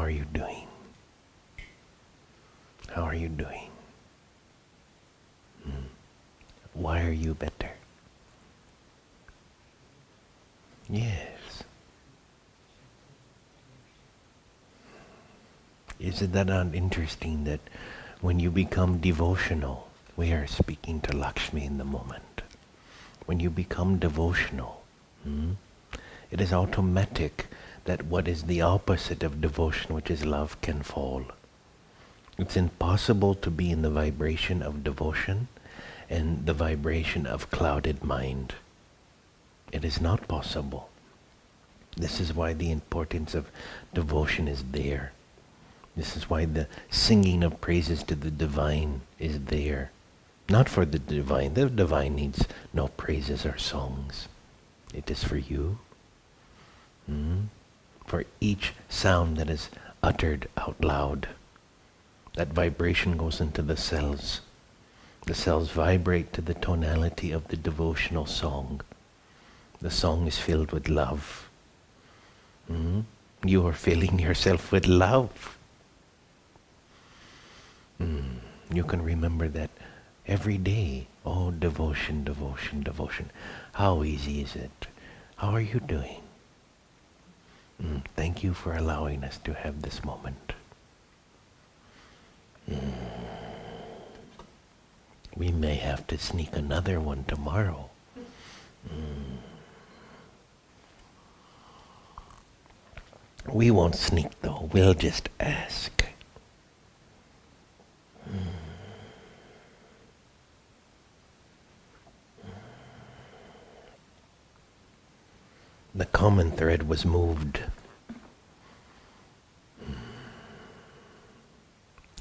are you doing? How are you doing? Why are you better? Yes. Isn't that not interesting that when you become devotional, we are speaking to Lakshmi in the moment. When you become devotional, it is automatic that what is the opposite of devotion, which is love, can fall. It's impossible to be in the vibration of devotion and the vibration of clouded mind. It is not possible. This is why the importance of devotion is there. This is why the singing of praises to the divine is there. Not for the divine. The divine needs no praises or songs. It is for you. For each sound that is uttered out loud, that vibration goes into the cells. The cells vibrate to the tonality of the devotional song. The song is filled with love. You are filling yourself with love. You can remember that every day. Oh, devotion, devotion, devotion. How easy is it? How are you doing? Thank you for allowing us to have this moment. We may have to sneak another one tomorrow. We won't sneak though, we'll just ask. The common thread was moved.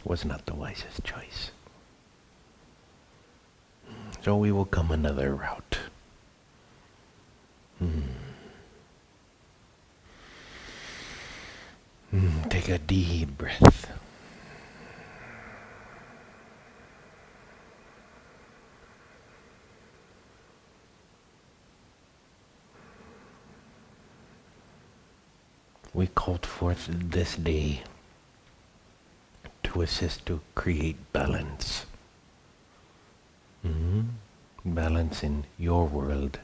Was not the wisest choice. So we will come another route. Take a deep breath. We called forth this day to assist to create balance. Balance in your world.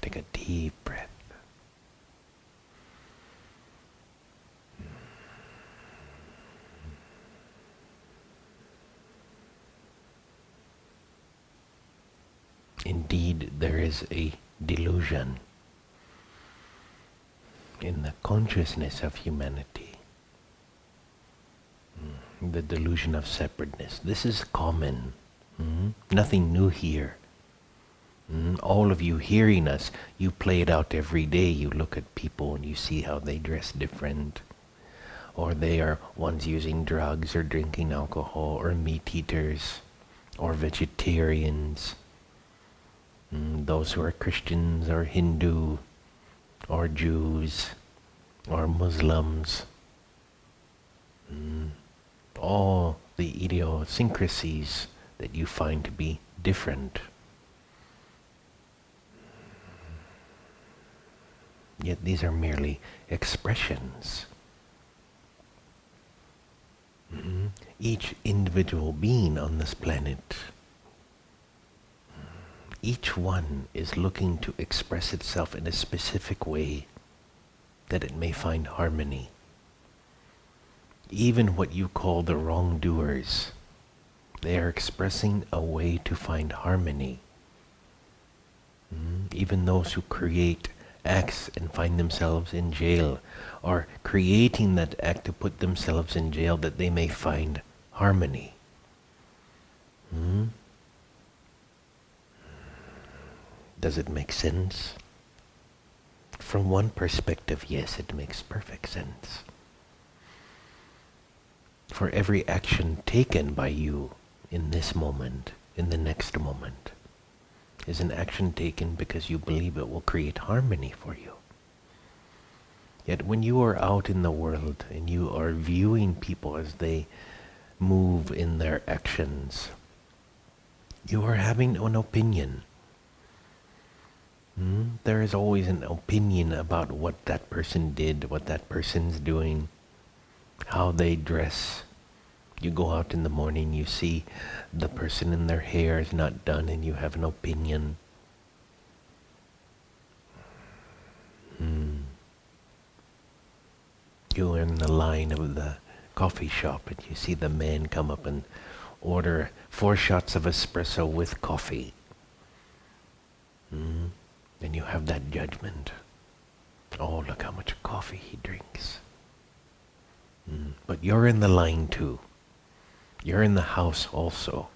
Take a deep breath. Indeed, there is a delusion in the consciousness of humanity. The delusion of separateness. This is common. Nothing new here. All of you hearing us, you play it out every day. You look at people and you see how they dress different. Or they are ones using drugs or drinking alcohol or meat eaters or vegetarians. Those who are Christians or Hindu or Jews or Muslims. All the idiosyncrasies that you find to be different. Yet these are merely expressions. Each individual being on this planet, each one is looking to express itself in a specific way that it may find harmony. Even what you call the wrongdoers, they are expressing a way to find harmony. Even those who create acts and find themselves in jail are creating that act to put themselves in jail that they may find harmony. Does it make sense? From one perspective, yes, it makes perfect sense. For every action taken by you in this moment, in the next moment, is an action taken because you believe it will create harmony for you. Yet when you are out in the world and you are viewing people as they move in their actions, You are having an opinion. There is always an opinion about what that person did, what that person's doing, how they dress. You go out in the morning, you see the person and their hair is not done, and you have an opinion. You are in the line of the coffee shop and you see the man come up and order 4 shots of espresso with coffee. And you have that judgment. Oh, look how much coffee he drinks. But you're in the line too. You're in the house also.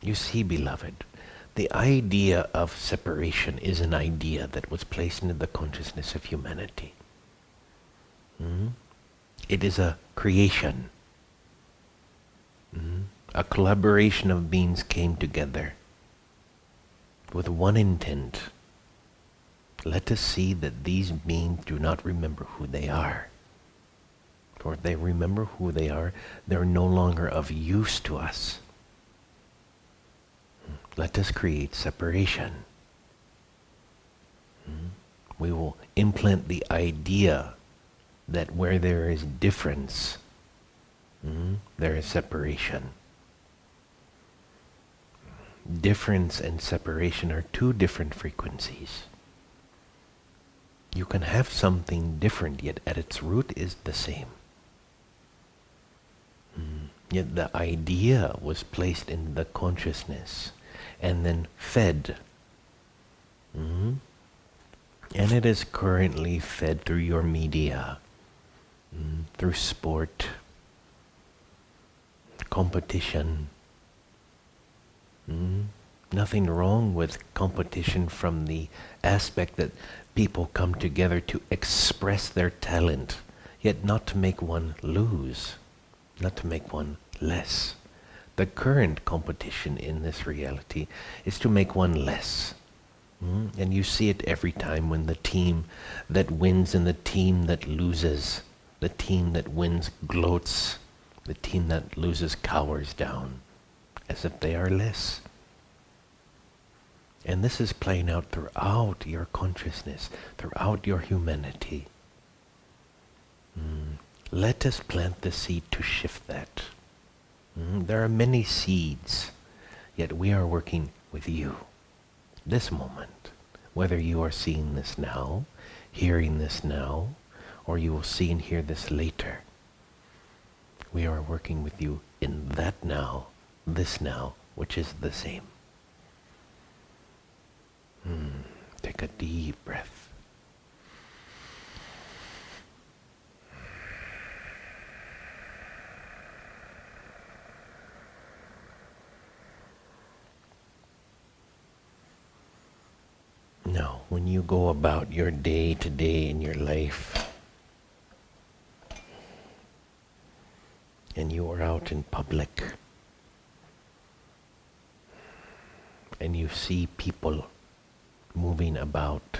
You see, beloved, the idea of separation is an idea that was placed into the consciousness of humanity. It is a creation. A collaboration of beings came together with one intent. Let us see that these beings do not remember who they are. For if they remember who they are, they're no longer of use to us. Let us create separation. We will implant the idea that where there is difference, there is separation. Difference and separation are 2 different frequencies. You can have something different, yet at its root is the same. Yet the idea was placed in the consciousness and then fed. And it is currently fed through your media, through sport, competition. Nothing wrong with competition from the aspect that people come together to express their talent, yet not to make one lose, not to make one less. The current competition in this reality is to make one less. And you see it every time when the team that wins and the team that loses, the team that wins gloats, the team that loses cowers down, as if they are less. And this is playing out throughout your consciousness, throughout your humanity. Let us plant the seed to shift that. There are many seeds, yet we are working with you. This moment, whether you are seeing this now, hearing this now, or you will see and hear this later, we are working with you in that now, this now, which is the same. Take a deep breath. Now, when you go about your day to day in your life, and you are out in public, and you see people moving about,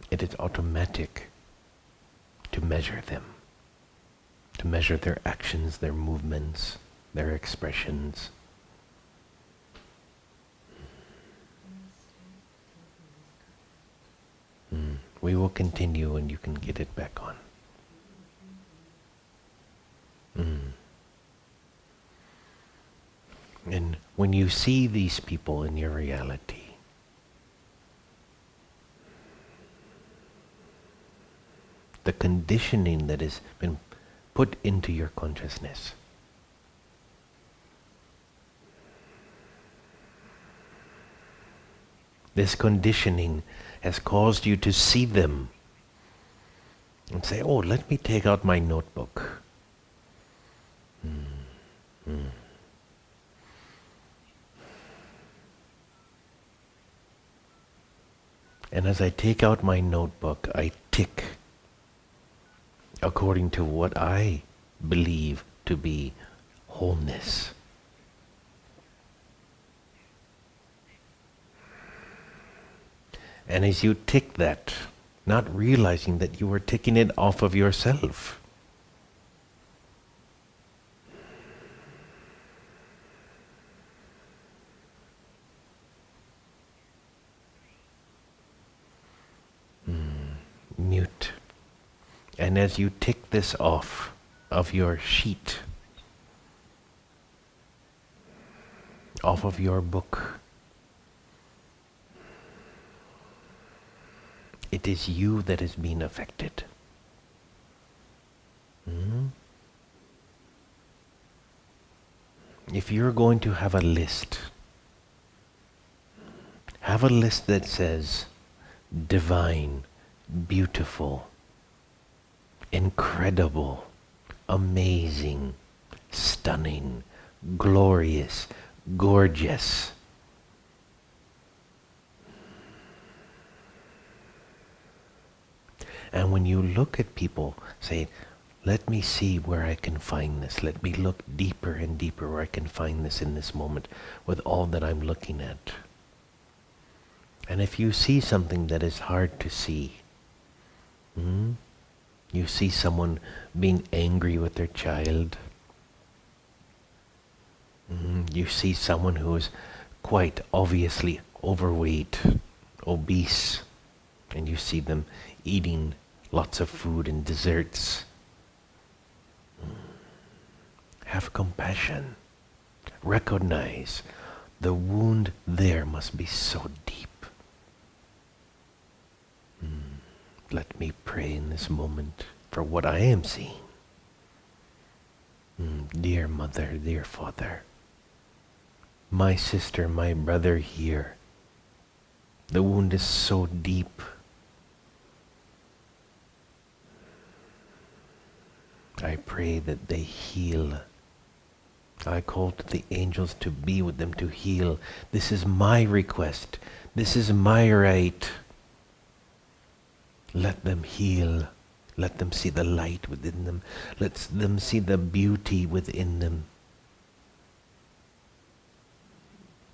it is automatic to measure them, to measure their actions, their movements, their expressions. We will continue and you can get it back on. And when you see these people in your reality, the conditioning that has been put into your consciousness, this conditioning has caused you to see them and say, oh, let me take out my notebook. And as I take out my notebook, I tick according to what I believe to be wholeness. And as you tick that, not realizing that you were ticking it off of yourself, And as you tick this off of your sheet, off of your book, it is you that is being affected. If you're going to have a list that says divine, beautiful, incredible, amazing, stunning, glorious, gorgeous. And when you look at people, say, let me see where I can find this. Let me look deeper and deeper where I can find this in this moment with all that I'm looking at. And if you see something that is hard to see, you see someone being angry with their child, you see someone who is quite obviously overweight, obese, and you see them eating lots of food and desserts. Have compassion. Recognize the wound there must be so deep. Let me pray in this moment for what I am seeing. Dear Mother, dear Father, my sister, my brother here, the wound is so deep. I pray that they heal. I call to the angels to be with them to heal. This is my request. This is my right. Let them heal. Let them see the light within them. Let them see the beauty within them.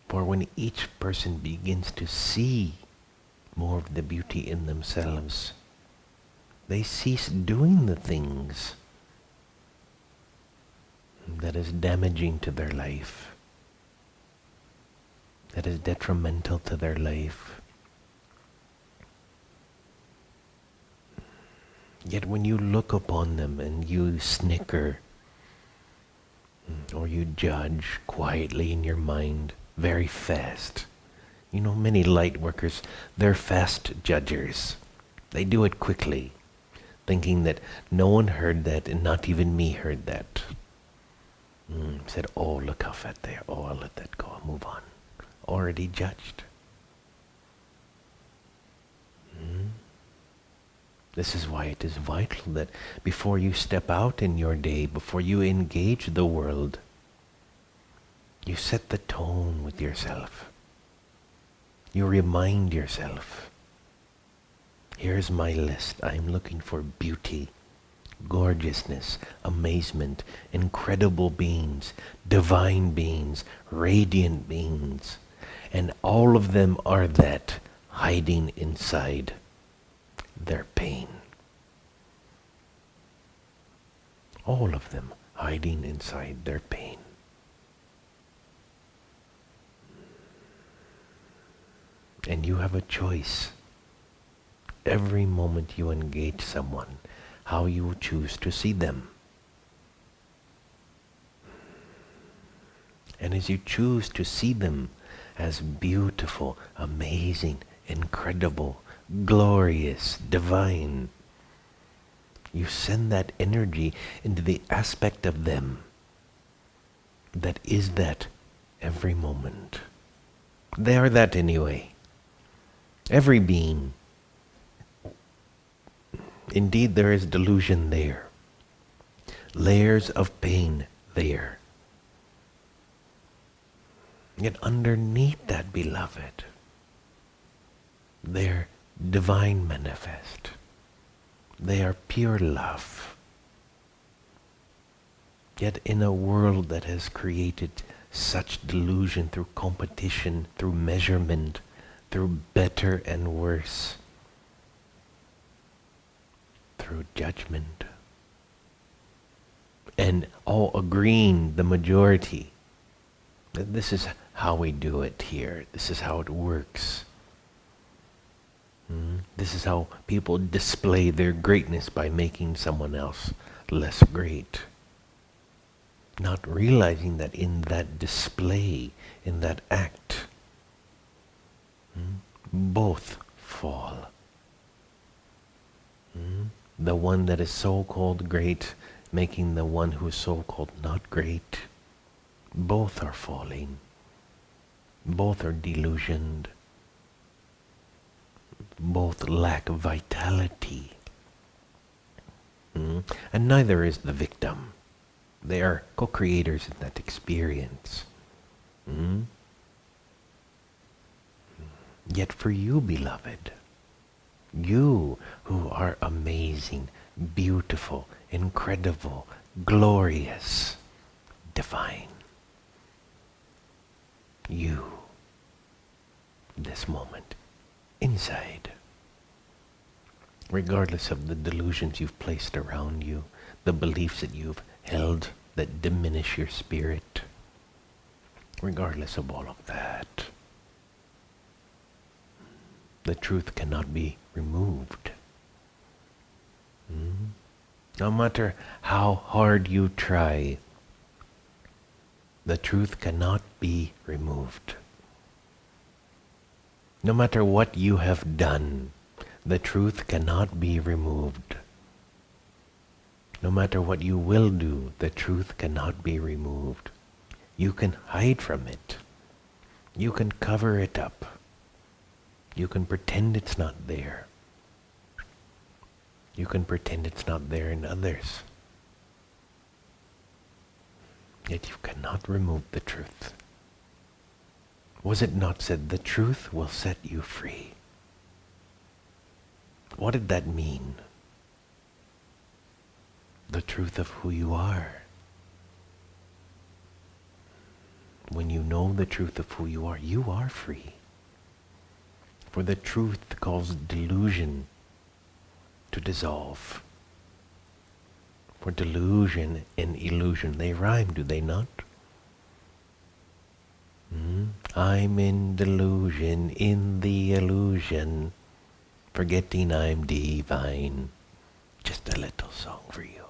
For when each person begins to see more of the beauty in themselves, they cease doing the things that is damaging to their life, that is detrimental to their life. Yet when you look upon them and you snicker, or you judge quietly in your mind, very fast. You know, many light workers, they're fast judgers. They do it quickly, thinking that no one heard that and not even me heard that. Said, oh, look how fat they are. Oh, I'll let that go. I'll move on. Already judged. This is why it is vital that before you step out in your day, before you engage the world, you set the tone with yourself. You remind yourself, here's my list. I'm looking for beauty, gorgeousness, amazement, incredible beings, divine beings, radiant beings. And all of them are that hiding inside their pain. All of them hiding inside their pain. And you have a choice. Every moment you engage someone, how you choose to see them. And as you choose to see them as beautiful, amazing, incredible, glorious, divine, you send that energy into the aspect of them that is that every moment. They are that anyway. Every being. Indeed, there is delusion there. Layers of pain there. Yet underneath that, beloved, they're divine manifest. They are pure love. Yet in a world that has created such delusion through competition, through measurement, through better and worse, through judgment, and all agreeing, the majority, that this is how we do it here, this is how it works. This is how people display their greatness, by making someone else less great. Not realizing that in that display, in that act, both fall. The one that is so-called great, making the one who is so-called not great. Both are falling. Both are delusioned. Both lack vitality. And neither is the victim. They are co-creators in that experience. Yet for you, beloved, you who are amazing, beautiful, incredible, glorious, divine, you, this moment, inside, regardless of the delusions you've placed around you, the beliefs that you've held that diminish your spirit, regardless of all of that, the truth cannot be removed. No matter how hard you try, the truth cannot be removed. No matter what you have done, the truth cannot be removed. No matter what you will do, the truth cannot be removed. You can hide from it. You can cover it up. You can pretend it's not there. You can pretend it's not there in others. Yet you cannot remove the truth. Was it not said, the truth will set you free? What did that mean? The truth of who you are. When you know the truth of who you are free. For the truth calls delusion to dissolve. For delusion and illusion, they rhyme, do they not? I'm in delusion, in the illusion, forgetting I'm divine. Just a little song for you.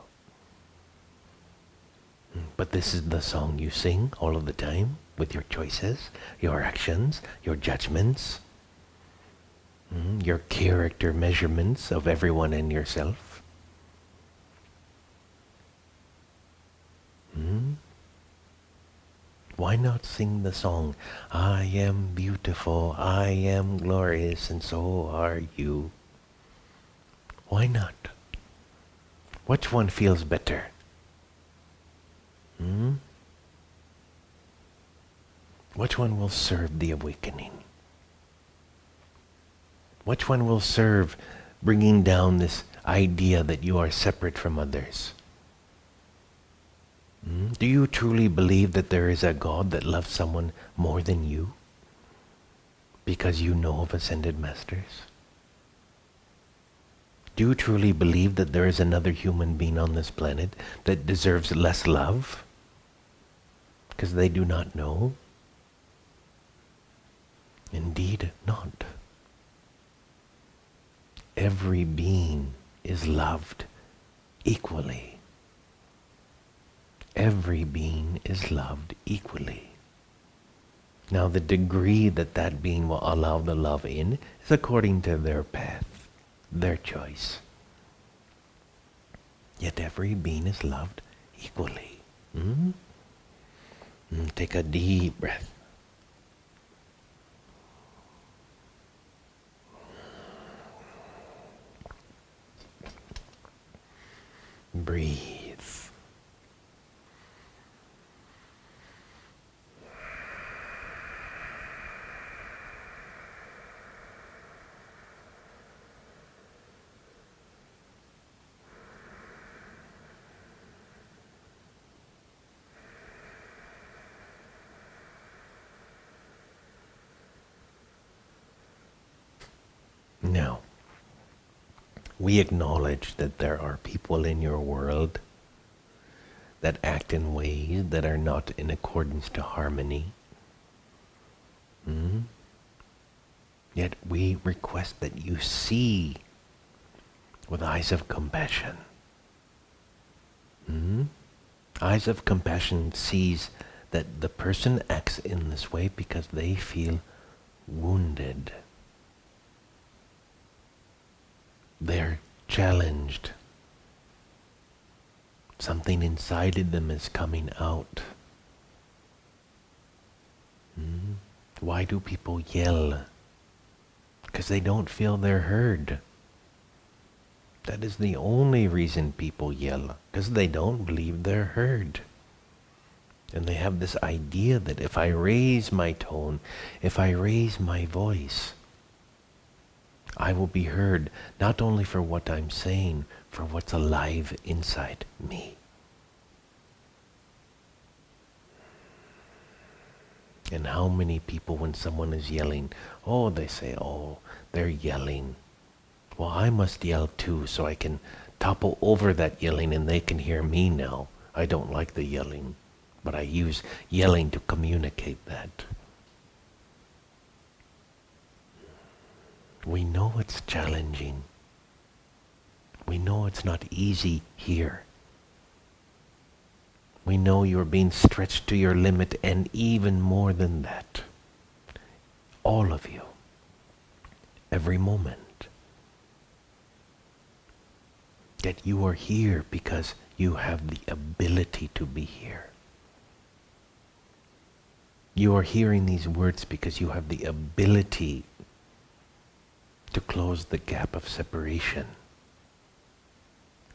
But this is the song you sing all of the time, with your choices, your actions, your judgments, your character measurements of everyone and yourself. Why not sing the song, I am beautiful, I am glorious, and so are you? Why not? Which one feels better? Which one will serve the awakening? Which one will serve bringing down this idea that you are separate from others? Do you truly believe that there is a God that loves someone more than you? Because you know of ascended masters? Do you truly believe that there is another human being on this planet that deserves less love? Because they do not know? Indeed not. Every being is loved equally. Every being is loved equally. Now the degree that that being will allow the love in is according to their path, their choice. Yet every being is loved equally. Take a deep breath. Breathe. Now, we acknowledge that there are people in your world that act in ways that are not in accordance to harmony. Yet we request that you see with eyes of compassion. Eyes of compassion sees that the person acts in this way because they feel wounded. They're challenged. Something inside of them is coming out. Why do people yell? Because they don't feel they're heard. That is the only reason people yell, because they don't believe they're heard. And they have this idea that if I raise my tone, if I raise my voice, I will be heard, not only for what I'm saying, for what's alive inside me. And how many people, when someone is yelling, they say, they're yelling. Well, I must yell too, so I can topple over that yelling and they can hear me now. I don't like the yelling, but I use yelling to communicate that. We know it's challenging. We know it's not easy here. We know you're being stretched to your limit, and even more than that. All of you. Every moment. Yet you are here because you have the ability to be here. You are hearing these words because you have the ability to close the gap of separation.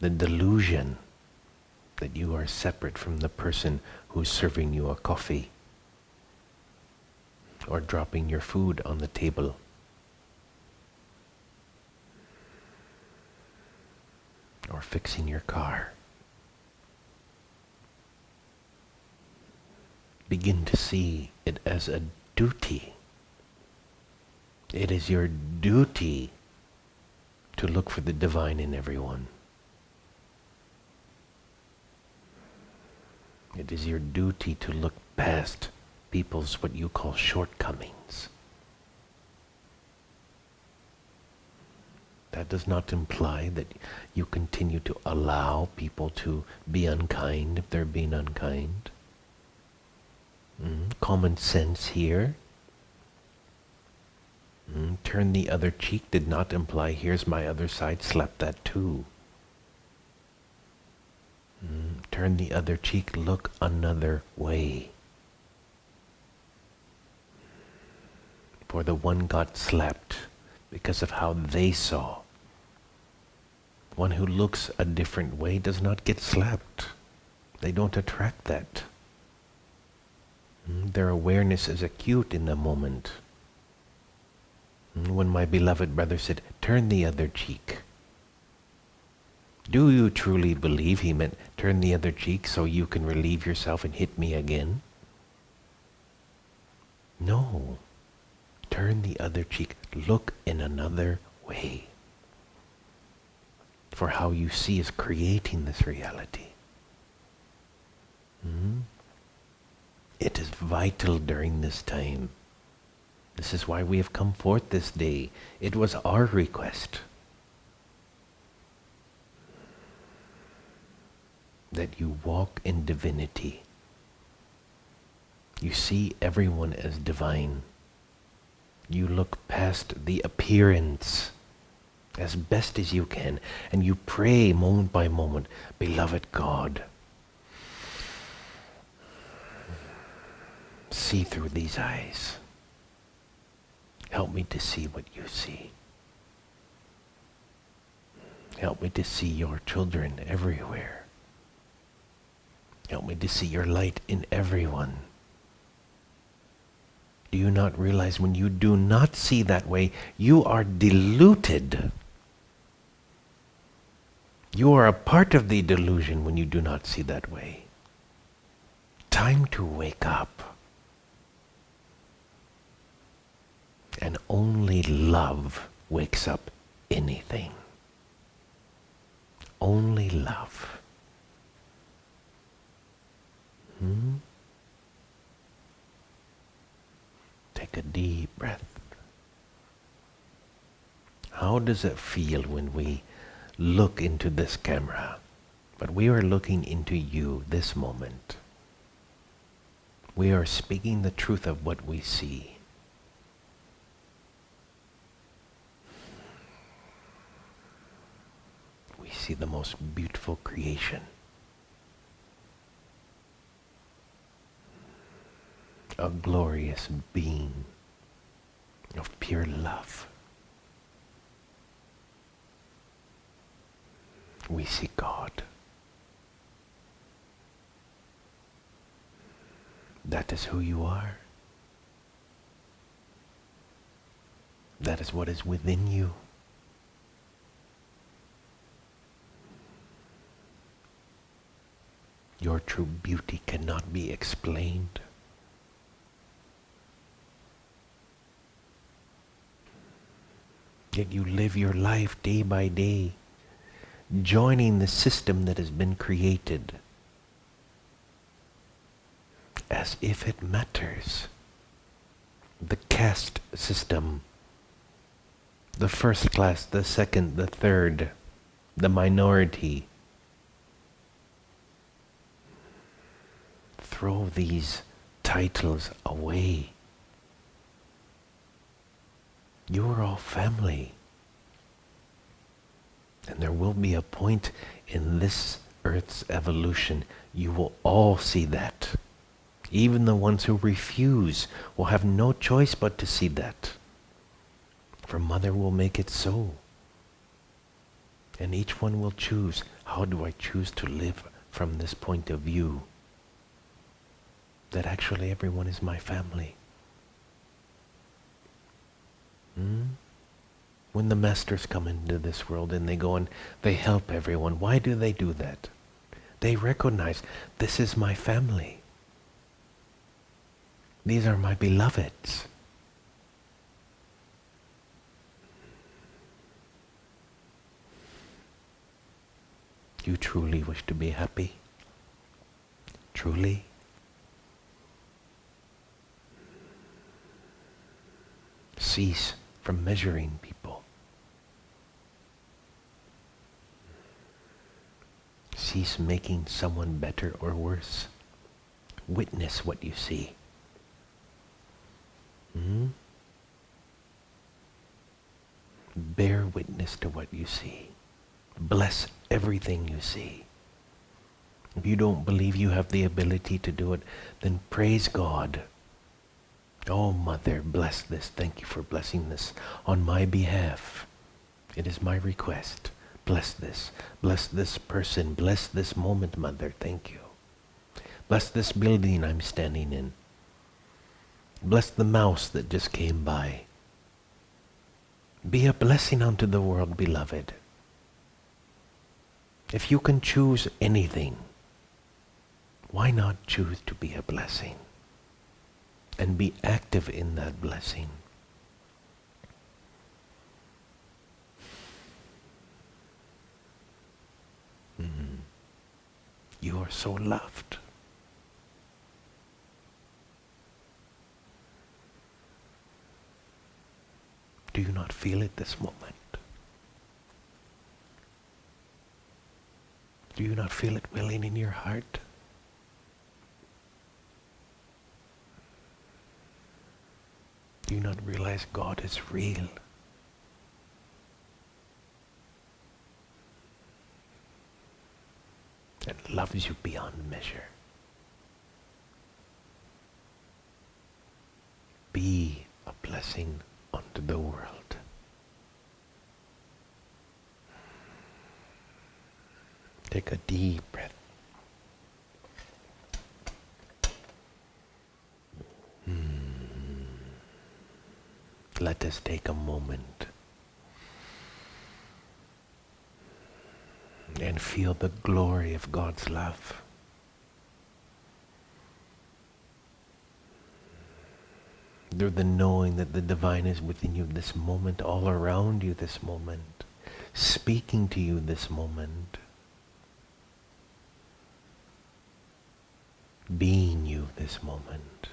The delusion that you are separate from the person who's serving you a coffee or dropping your food on the table. Or fixing your car. Begin to see it as a duty. It is your duty to look for the divine in everyone. It is your duty to look past people's what you call shortcomings. That does not imply that you continue to allow people to be unkind if they're being unkind. Common sense here. Turn the other cheek did not imply here's my other side, slap that too. Turn the other cheek, look another way. For the one got slapped because of how they saw. One who looks a different way does not get slapped. They don't attract that. Their awareness is acute in the moment. When my beloved brother said, turn the other cheek. Do you truly believe he meant turn the other cheek so you can relieve yourself and hit me again? No. Turn the other cheek. Look in another way. For how you see is creating this reality. It is vital during this time. This is why we have come forth this day. It was our request that you walk in divinity. You see everyone as divine. You look past the appearance as best as you can, and you pray moment by moment, beloved God, see through these eyes. Help me to see what you see. Help me to see your children everywhere. Help me to see your light in everyone. Do you not realize when you do not see that way, you are deluded? You are a part of the delusion when you do not see that way. Time to wake up. And only love wakes up anything. Only love. Take a deep breath. How does it feel when we look into this camera? But we are looking into you this moment. We are speaking the truth of what we see. We see the most beautiful creation. A glorious being of pure love. We see God. That is who you are. That is what is within you. Your true beauty cannot be explained. Yet you live your life day by day, joining the system that has been created as if it matters. The caste system, the first class, the second, the third, the minority. Throw these titles away. You are all family. And there will be a point in this earth's evolution, you will all see that. Even the ones who refuse will have no choice but to see that. For Mother will make it so. And each one will choose, how do I choose to live from this point of view? That actually everyone is my family. When the masters come into this world and they go and they help everyone, why do they do that? They recognize, this is my family. These are my beloveds. You truly wish to be happy? Truly? Cease from measuring people. Cease making someone better or worse. Witness what you see. Bear witness to what you see. Bless everything you see. If you don't believe you have the ability to do it, then praise God. Oh, Mother, bless this. Thank you for blessing this on my behalf. It is my request. Bless this. Bless this person. Bless this moment, Mother. Thank you. Bless this building I'm standing in. Bless the mouse that just came by. Be a blessing unto the world, beloved. If you can choose anything, why not choose to be a blessing? And be active in that blessing. You are so loved. Do you not feel it this moment? Do you not feel it welling in your heart? Do you not realize God is real? And loves you beyond measure. Be a blessing unto the world. Take a deep breath. Let us take a moment and feel the glory of God's love. Through the knowing that the divine is within you this moment, all around you this moment, speaking to you this moment, being you this moment.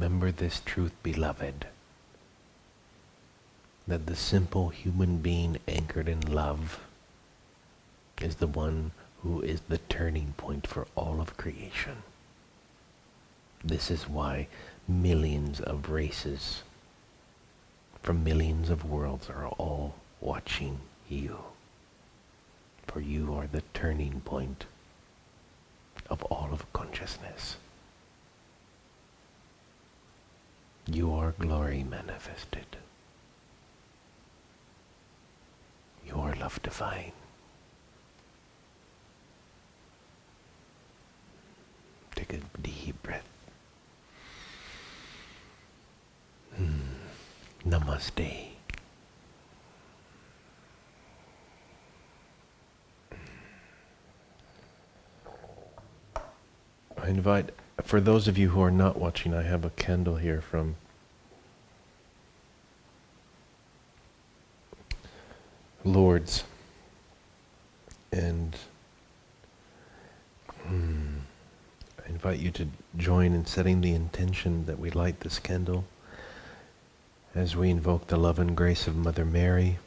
remember this truth, beloved, that the simple human being anchored in love is the one who is the turning point for all of creation. This is why millions of races from millions of worlds are all watching you. For you are the turning point of all of consciousness. You are glory manifested. You are love divine. Take a deep breath. Namaste. I invite, for those of you who are not watching, I have a candle here from Lourdes. And I invite you to join in setting the intention that we light this candle as we invoke the love and grace of Mother Mary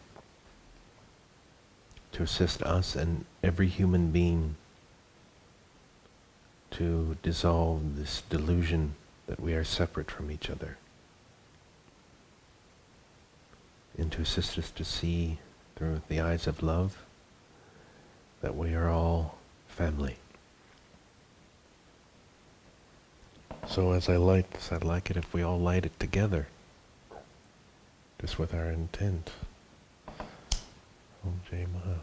to assist us and every human being to dissolve this delusion that we are separate from each other, and to assist us to see through the eyes of love that we are all family. So as I light this, I'd like it if we all light it together, just with our intent. Om Jai Maha.